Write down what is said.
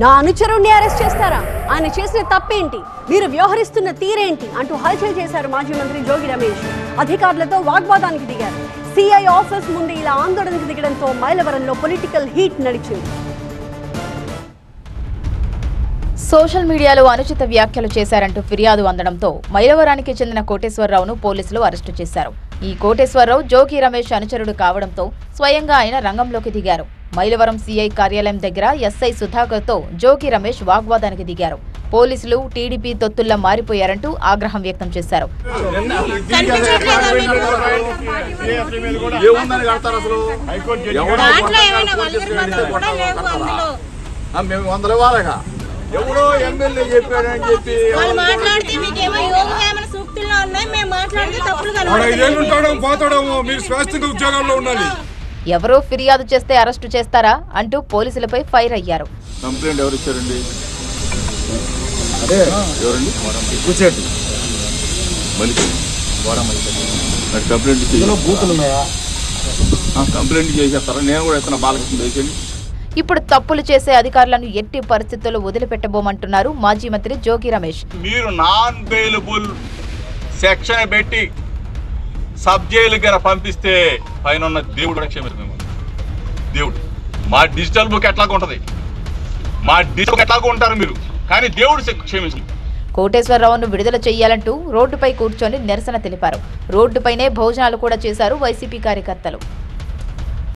నా అనుచరుణ్ణి అరెస్ట్ చేస్తారా? ఆయన చేసిన తప్పేంటి? మీరు వ్యవహరిస్తున్న తీరేంటి అంటూ హల్చల్ చేశారు మాజీ మంత్రి జోగి రమేష్. అధికారులతో వాగ్వాదానికి దిగారు. సిఐ ఆఫీస్ ముందు ఇలా ఆందోళనకు దిగడంతో మైలవరంలో పొలిటికల్ హీట్ నడిచింది. సోషల్ మీడియాలో అనుచిత వ్యాఖ్యలు చేశారంటూ ఫిర్యాదు అందడంతో మైలవరానికి చెందిన కోటేశ్వరరావును పోలీసులు అరెస్టు చేశారు. ఈ కోటేశ్వరరావు జోగి రమేష్ అనుచరుడు కావడంతో స్వయంగా ఆయన రంగంలోకి దిగారు. మైలవరం సిఐ కార్యాలయం దగ్గర ఎస్ఐ సుధాకర్తో జోగి రమేష్ వాగ్వాదానికి దిగారు. పోలీసులు టీడీపీ తొత్తుల్లా మారిపోయారంటూ ఆగ్రహం వ్యక్తం చేశారు. ఎవడో ఎమ్మెల్యే చెప్పాడని చెప్పి ఉద్యోగాల్లో ఉండాలి. ఎవరో ఫిర్యాదు చేస్తే అరెస్టు చేస్తారా అంటూ పోలీసులపై ఫైర్ అయ్యారు. కంప్లైంట్ ఎవరు ఇచ్చారండి? కంప్లైంట్ చేసేస్తారా? నేను కూడా ఇస్తున్నా బాలకృష్ణ వేసేయండి. ఇప్పుడు తప్పులు చేసే అధికారులను ఎట్టి పరిస్థితుల్లో వదిలిపెట్టబోమంటున్నారు మాజీ మంత్రి జోగి రమేష్. మీరు నాన్ బెయిలబుల్ సెక్షన్ పెట్టి సబ్ జైలుకి పంపిస్తే పైన ఉన్న దేవుడు క్షమించు. దేవుడు మా డిజిటల్ బుక్ ఎట్లాగా ఉంటది, మా డిజిటల్ బుక్ ఎట్లాగా ఉంటారు మీరు, కానీ దేవుడు క్షమించు. కోటేశ్వరరావును విడుదల చేయాలంటూ రోడ్డుపై కూర్చొని నిరసన తెలిపారు. రోడ్డుపైనే భోజనాలు కూడా చేశారు వైసీపీ కార్యకర్తలు.